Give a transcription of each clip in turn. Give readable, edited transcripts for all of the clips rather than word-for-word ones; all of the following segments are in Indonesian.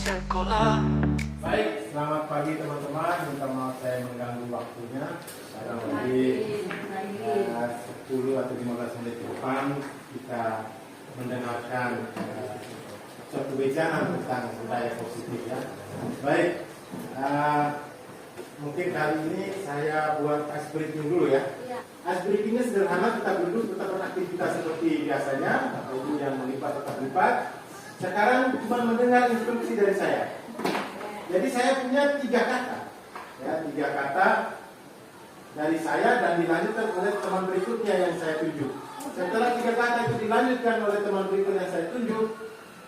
sekolah. Baik, selamat pagi teman-teman. Minta maaf saya mengganggu waktunya. Sekarang lagi 10 atau 15 menit ke depan kita mendengarkan suatu bicara tentang budaya positif ya. Baik, mungkin kali ini saya buat ice breaking dulu ya. Ice breakingnya sederhana, kita duduk, kita beraktivitas seperti biasanya, itu yang melipat tetap lipat. Sekarang cuma mendengar instruksi dari saya. Jadi saya punya 3 kata, ya 3 kata dari saya dan dilanjutkan oleh teman berikutnya yang saya tunjuk. Setelah 3 kata itu dilanjutkan oleh teman berikutnya yang saya tunjuk,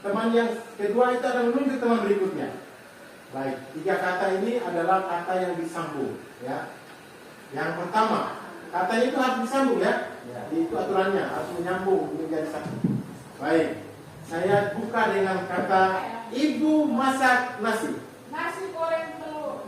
teman yang kedua itu akan menunjuk teman berikutnya. Baik, 3 kata ini adalah kata yang disambung, ya. Yang pertama, katanya itu harus disambung ya. Itu aturannya harus menyambung menjadi satu. Baik, saya buka dengan kata ibu masak nasi. Nasi goreng telur.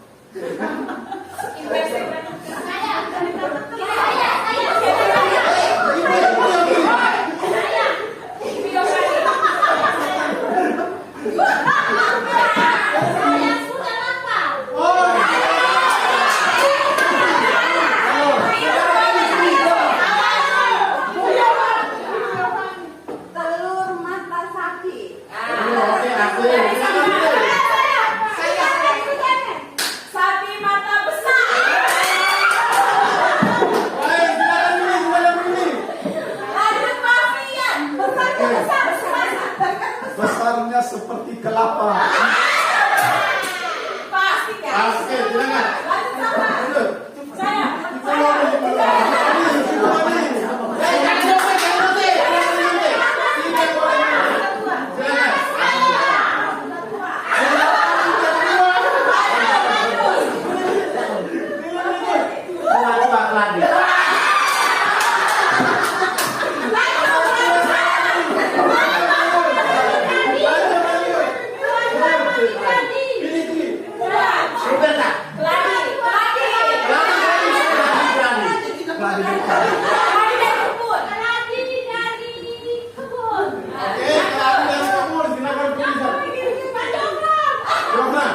Besarnya seperti kelapa. Pasti kan? Oke, silakan. Lanjut. Saya.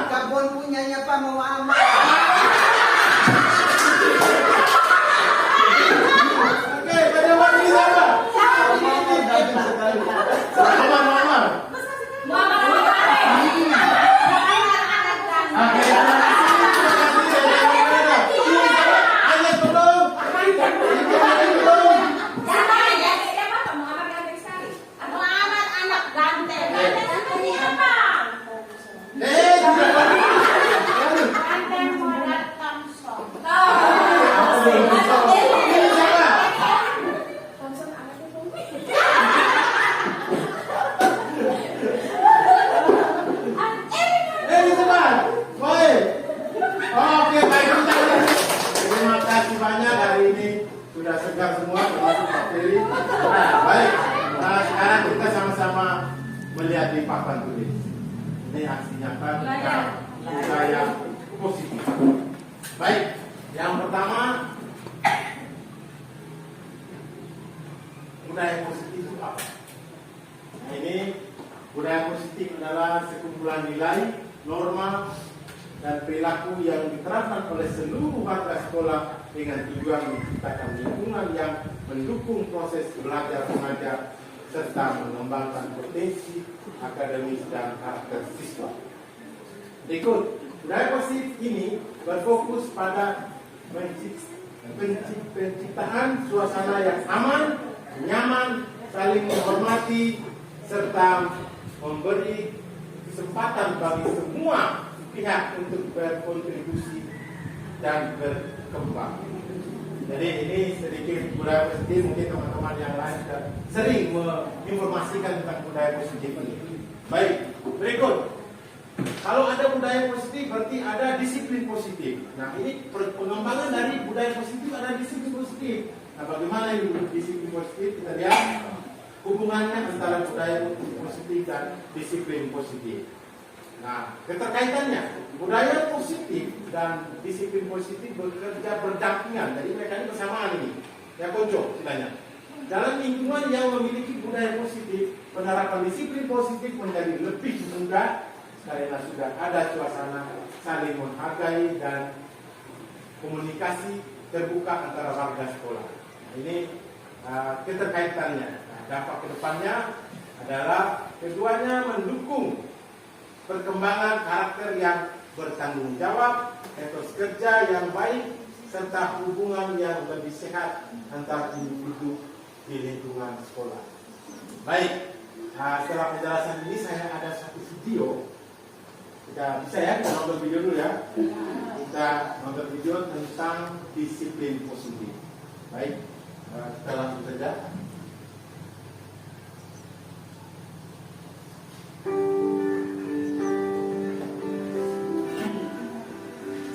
Kebun punyanya Pak Muhammad. Oke, bagaimana ini siapa? Mama. Segar semua termasuk materi. Baik, sekarang kita sama-sama melihat di papan tulis. Ini aksi nyata tentang budaya positif. Baik, yang pertama, budaya positif itu apa? Nah, ini budaya positif adalah sekumpulan nilai, norma, dan perilaku yang diterapkan oleh seluruh warga sekolah dengan tujuan menciptakan lingkungan yang mendukung proses belajar mengajar serta mengembangkan potensi akademis dan karakter siswa. Berikut, budaya positif ini berfokus pada penciptaan suasana yang aman, nyaman, saling menghormati, serta memberi kesempatan bagi semua pihak untuk berkontribusi dan berkembang. Jadi ini sedikit budaya positif, mungkin teman-teman yang lain sudah sering menginformasikan tentang budaya positif ini. Baik, berikut. Kalau ada budaya positif berarti ada disiplin positif. Nah, ini pengembangan dari budaya positif ada disiplin positif. Nah, bagaimana ini disiplin positif? Kita lihat hubungannya antara budaya positif dan disiplin positif. Nah, keterkaitannya budaya positif dan disiplin positif bekerja berdampingan. Jadi mereka ini bersamaan ini. Ya kocok istilahnya. Dalam lingkungan yang memiliki budaya positif, penerapan disiplin positif menjadi lebih mudah karena sudah ada suasana saling menghargai dan komunikasi terbuka antara warga sekolah. Nah, ini keterkaitannya. Nah, dampak kedepannya adalah keduanya mendukung perkembangan karakter yang bertanggung jawab, etos kerja yang baik, serta hubungan yang lebih sehat antar individu di lingkungan sekolah. Baik, setelah penjelasan ini saya ada satu video. Kita bisa ya, kita nonton video dulu ya. Kita nonton video tentang disiplin positif. Baik, kita langsung saja.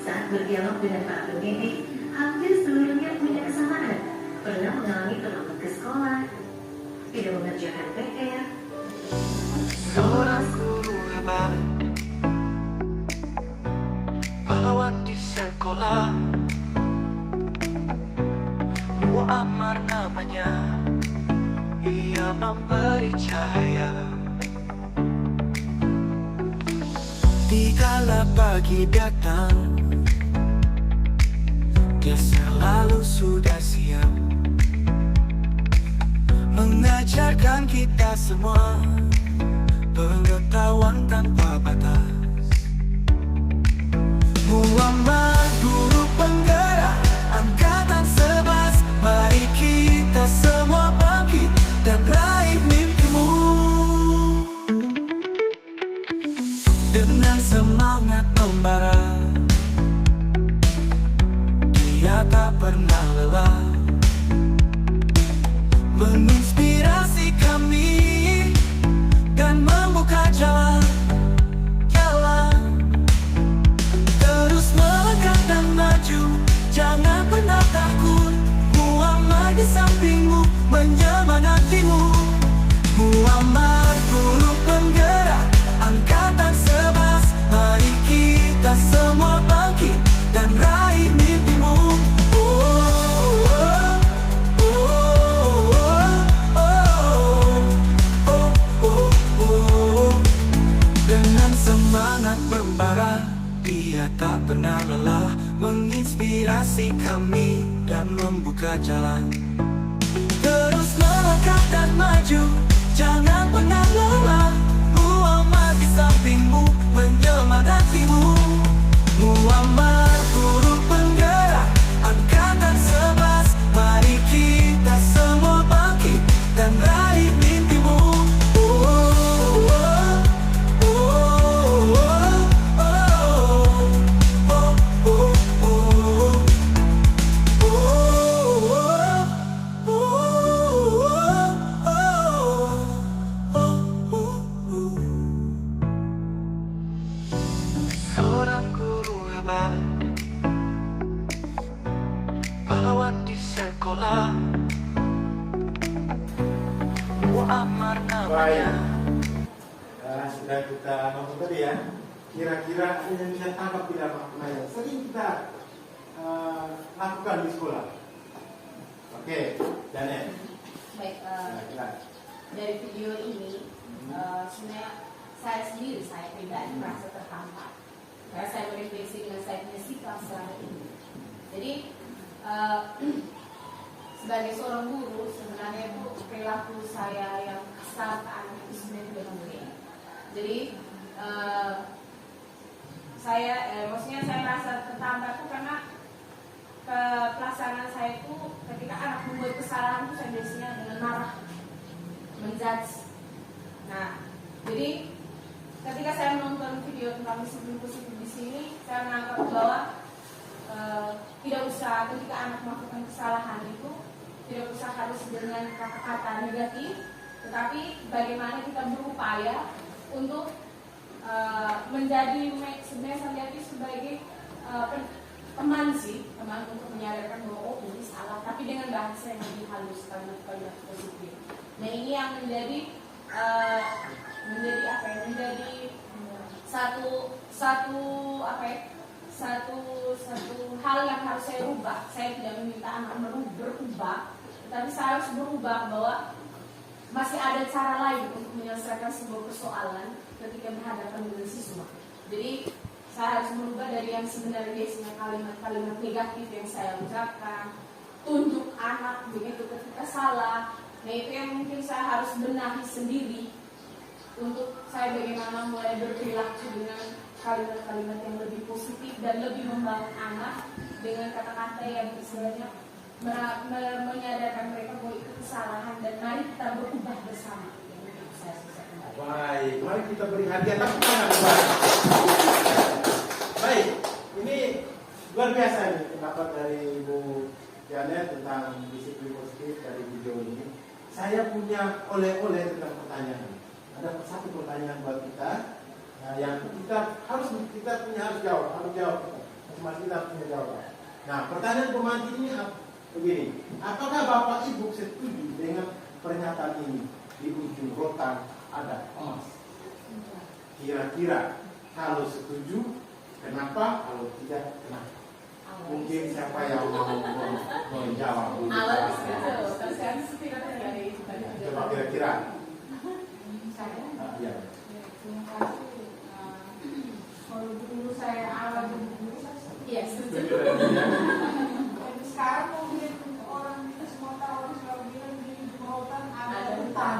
Saat berdialog dengan para pendidik, hampir seluruhnya punya kesamaan. Pernah mengalami terlambat ke sekolah, tidak mengerjakan PR. Seorang guru hebat, pahlawan di sekolah, Muammar namanya. Ia memberi cahaya dikala pagi datang. Dia selalu sudah siap mengajarkan kita semua pengetahuan tanpa batas. Muammar guru penggerak angkatan 11. Mari kita semua bangkit dan raih mimpimu. Dengan semangat membara, dia tak pernah lelah menginspirasi kami dan membuka jalan. Terus melangkah dan maju, jangan pernah takut. Muammar di sampingmu, menyemangatimu. Muammar guru penggerak angkatan 11. Mari kita semua bangkit dan raih mimpimu. Dengan semangat membara, dia tak pernah lelah menginspirasi kami dan membuka jalan. Terus melangkah dan maju, jangan pernah lelah. Muammar di sampingmu, menyemangatimu. Muammar guru penggerak angkatan 11. Mari kita semua bangkit dan raih mimpimu. Seorang guru hebat, pahlawan di sekolah, Muammar namanya. Sudah kita nonton tadi ya. Kira-kira ada yang bisa tangkap tidak makna yang sering kita lakukan di sekolah. Oke, Janet. Baik, Kira-kira. dari video ini sebenarnya saya pribadi merasa tertampar karena saya merefleksi dengan saya punya sikap selama ini. Jadi sebagai seorang guru sebenarnya itu perilaku saya yang kasar ke anak itu sebenarnya tidak mungkin. Jadi maksudnya saya merasa tertampar itu karena pelaksanaan saya itu ketika anak membuat kesalahan itu saya biasanya dengan marah, menjudge. Nah, jadi ketika saya menonton video tentang disiplin positif di sini, saya menangkap bahwa tidak usah ketika anak melakukan kesalahan itu tidak usah harus dengan kata-kata negatif, tetapi bagaimana kita berupaya untuk menjadi sebenarnya saya lihat itu sebagai teman untuk menyadarkan bahwa oh ini salah, tapi dengan bahasa yang lebih halus kalimat positif. Nah ini yang menjadi satu hal yang harus saya rubah. Saya tidak meminta anak berubah, tapi saya harus berubah bahwa masih ada cara lain untuk menyelesaikan sebuah persoalan ketika berhadapan dengan siswa. Jadi saya harus merubah dari yang sebenarnya biasanya kalimat-kalimat negatif yang saya ucapkan, tunjuk anak begitu ketika salah. Nah itu yang mungkin saya harus benahi sendiri untuk saya bagaimana mulai berperilaku dengan kalimat-kalimat yang lebih positif dan lebih membangun anak dengan kata-kata yang istilahnya menyadarkan mereka bahwa itu kesalahan dan mari kita berubah bersama. Baik, mari kita beri hadiah tepuk tangan. Baik, ini luar biasa nih pendapat dari Ibu Janet tentang disiplin positif dari video ini. Saya punya oleh-oleh tentang pertanyaan. Ada satu pertanyaan buat kita, yang kita harus jawab. Masing-masing kita punya jawaban. Nah, pertanyaan pemantik ini begini. Apakah Bapak Ibu setuju dengan pernyataan ini? Di ujung rotan ada emas. Kira-kira kalau setuju, kenapa? Kalau tidak, kenapa? Mungkin siapa yang mau menjawab? Awal setuju, tapi sekarang setidaknya ada itu. Coba kira-kira. Saya. Ya. Terima kasih. Kalau dulu saya awal dulu, iya setuju. Tapi sekarang mau lihat orang itu semua tahu orang selalu bilang di hutan ada hutan.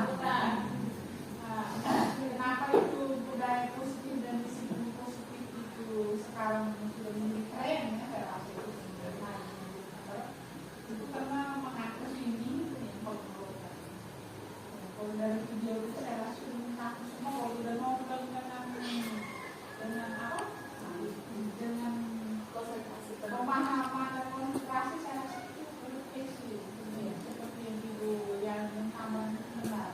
Kenapa itu budaya positif dan disiplin positif itu sekarang sudah menjadi tren ya saya rasa itu sebenarnya. Itu karena mengaku ini kalau dari video itu saya rasa mengaku semua kalau udah nonton dengan apa? Dengan pemahaman dan konsentrasi saya rasa itu berkesi seperti yang ibu yang tambah benar.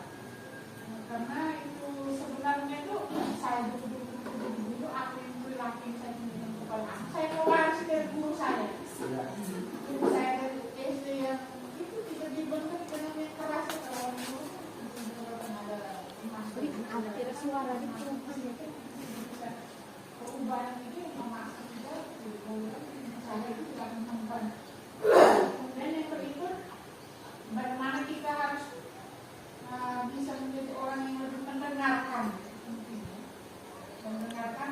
Karena itu sebenarnya itu saya dulu aku yang perilaku saya dengan kepala anak. Saya mewarisi dari guru saya. Guru saya dari SD yang itu tidak dibentuk dengan yang keras kalau guru itu ada hampir suara itu perubahan itu memaksa juga saya itu tidak menemukan. Kemudian yang berikut bagaimana kita harus bisa menjadi orang yang lebih mendengarkan,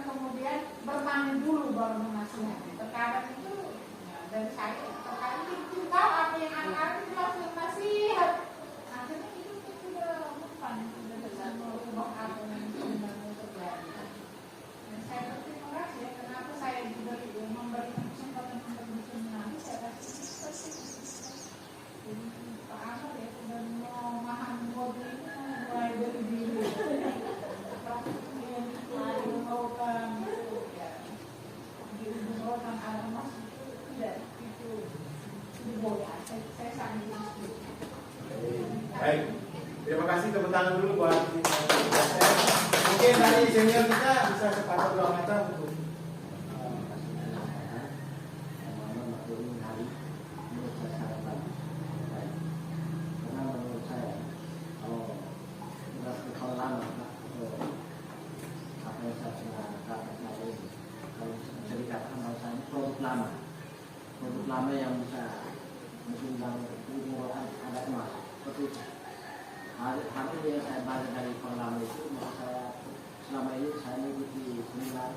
kemudian bertanya dulu baru menasihati. Terkadang itu dari saya terkadang itu tahu apa yang akan itu langsung nasihat. Akhirnya itu sudah bukan sudah bisa merubah apa yang sebenarnya terjadi. Dan saya berterima kasih ya kenapa saya diberi memberikan kesempatan untuk berseminari. Saya kasih seperti jadi Pak Ahmad ya sudah memahami mobil itu mulai dari diri. Kemudian itu melakukan di ujung rotan ada emas itu tidak itu diboleh. Saya sangat setuju. Baik, terima kasih, tepuk tangan dulu buat mungkin dari senior kita bisa sepatah dua kata untuk produk lama yang bisa mengundang ada emas seperti itu. Hampir yang saya baca dari pengalaman itu, maka saya selama ini saya mengikuti seminar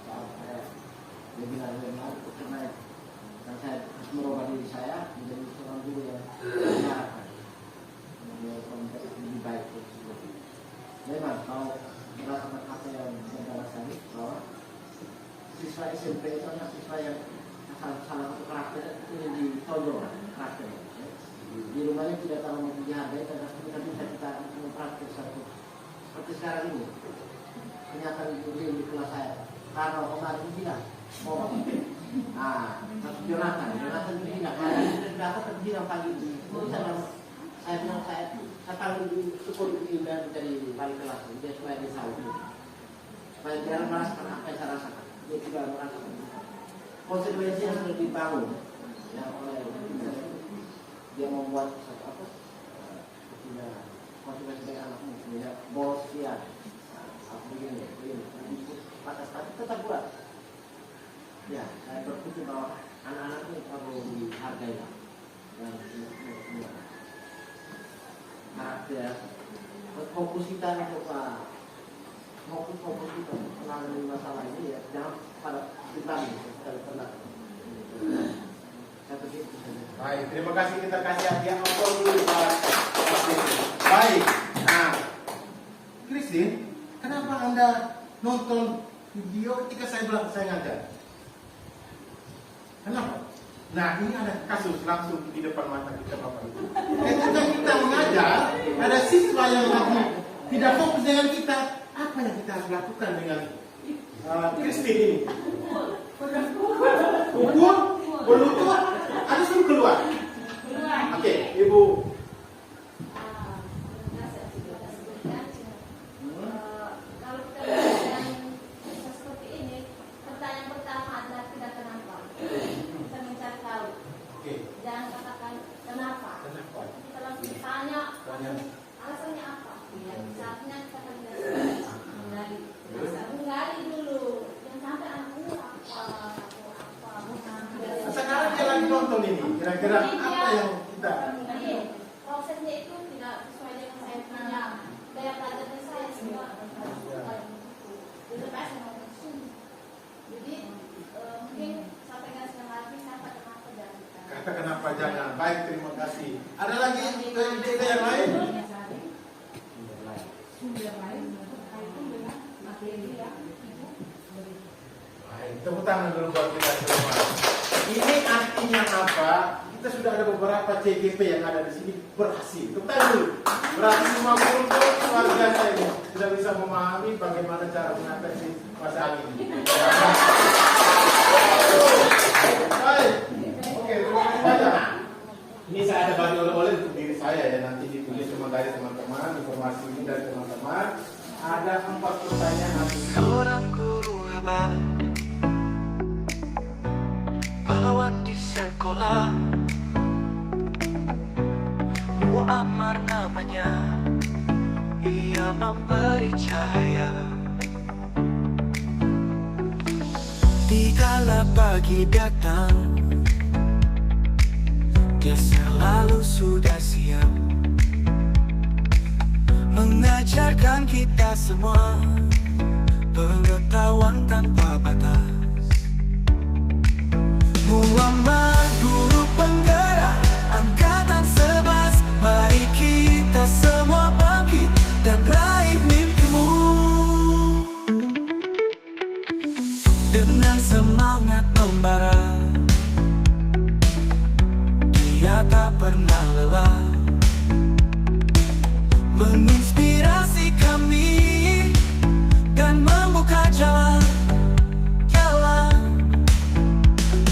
soal saya webinar karena dan saya merubah diri saya menjadi seorang guru yang mengarahkan lebih baik tersebut. Memang kalau merasakan apa yang saya rasakan bahwa siswa SMP itu adalah siswa yang salah satu karakter itu yang ditonjol karakter. Di rumahnya tidak terlalu dihargai, tapi bisa kita mempraktik seperti sekarang ini. Kenyataan itu di kelas saya. Karena kemarin tidak mau. Jonathan itu tidak. Karena itu data terbilang pagi ini. Saya bilang saya panggil syukur itu dan dari balik kelas dia supaya dia tahu. Supaya dia merasakan apa yang saya rasakan. Dia juga merasakan konsekuensi yang sudah dibangun yang oleh dia membuat satu punya konsekuensi dari anakmu punya bolos sekian begini batas tapi tetap buat ya. Saya berpikir bahwa anak-anak ini perlu dihargai dan punya karakter fokus kita untuk fokus kita menangani masalah ini ya jangan pada kita pernah. Saya pikir itu saja. Baik, terima kasih, kita kasih hadiah aplaus dulu buat Christine. Baik, nah Christine, kenapa Anda nonton video ketika saya bilang saya ngajar? Kenapa? Nah, ini ada kasus langsung di depan mata kita Bapak Ibu. Ketika kita mengajar, ada siswa yang lagi tidak fokus dengan kita. Apa yang kita harus lakukan dengan Christine ini? Pukul, berlutut, atau suruh keluar? Oke, Ibu. Kalau kita belajar seperti ini, pertanyaan pertama adalah tidak kenapa. Kita mencari tahu. Oke. Jangan katakan kenapa. Kenapa? Kita langsung tanya alasannya apa. Ya, saatnya kita akan menggali dulu. Yang sampai aku apa. Sekarang dia lagi nonton ini. Kira-kira apa yang kita? Jadi, prosesnya itu tidak sesuai dengan saya punya daya pelajaran saya semua. Jadi saya ngomong sungguh. Jadi mungkin sampai nggak sekali lagi kata kenapa jangan. Kata kenapa jangan. Baik, terima kasih. Ada lagi ide yang lain? Sumber lain berkaitan dengan materi yang ibu beri. Baik, tepuk tangan dulu buat kita semua. Ini artinya apa? Kita sudah ada beberapa CGP yang ada di sini berhasil. Tepuk tangan dulu. Berhasil mengumpul keluarga saya ini sudah bisa memahami bagaimana cara mengatasi masalah ini. Baik. Oke, terima kasih banyak. Ini saya ada bagi oleh-oleh untuk diri saya ya, nanti ditulis sama dari teman-teman, informasi ini dari teman-teman. Ada 4 pertanyaan. Seorang guru hebat, pahlawan di sekolah, Muammar namanya, ia memberi cahaya. Dikala pagi datang, dia selalu sudah siap mengajarkan kita semua pengetahuan tanpa batas. Muammar guru penggerak angkatan 11, mari kita semua bangkit dan raih mimpimu. Dengan semangat membara, dia tak pernah lelah menginspirasi kami dan membuka jalan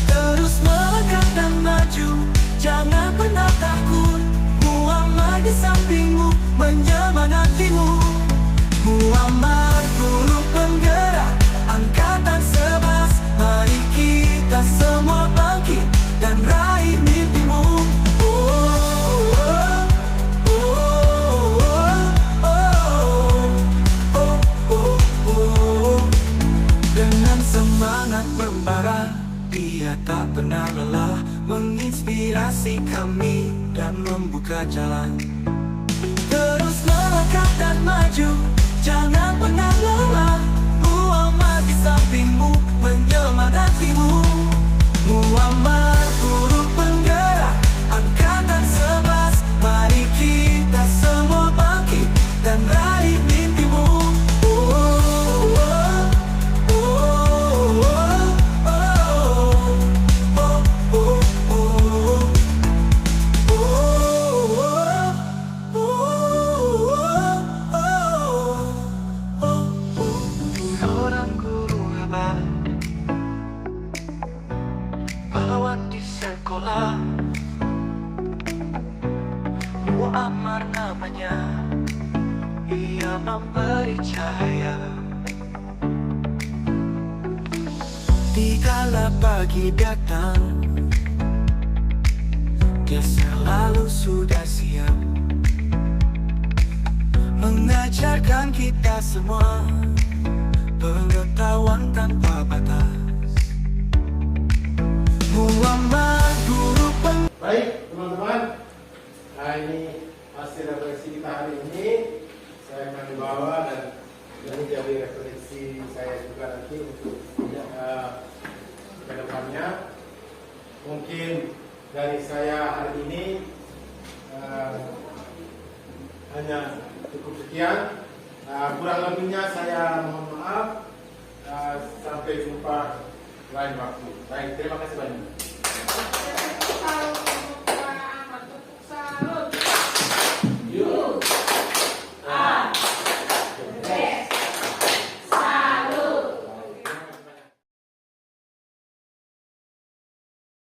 terus melangkah dan maju, jangan pernah takut. Muammar di sampingmu menyemangatimu. Muammar guru penggerak angkatan 11, mari kita semua bangkit dan raih mimpimu. Dengan semangat membara, dia tak pernah lelah menginspirasi kami dan membuka jalan. Terus melangkah dan maju, jangan pernah lelah. Muammar di sampingmu menyemangatimu. Muammar guru penggerak angkatan 11, mari kita semua bangkit dan raih mimpimu. Seorang guru hebat, pahlawan di sekolah, Muammar namanya, ia memberi cahaya. Dikala pagi datang, dia selalu sudah siap mengajarkan kita semua pengetahuan tanpa batas. Muammar guru Baik, teman-teman. Nah, ini hasil refleksi kita hari ini. Saya akan bawa dan Ini jadi refleksi saya juga nanti untuk ke depannya. Mungkin dari saya hari ini hanya cukup sekian. Kurang lebihnya saya mohon maaf. Sampai jumpa lain waktu. Baik, terima kasih banyak.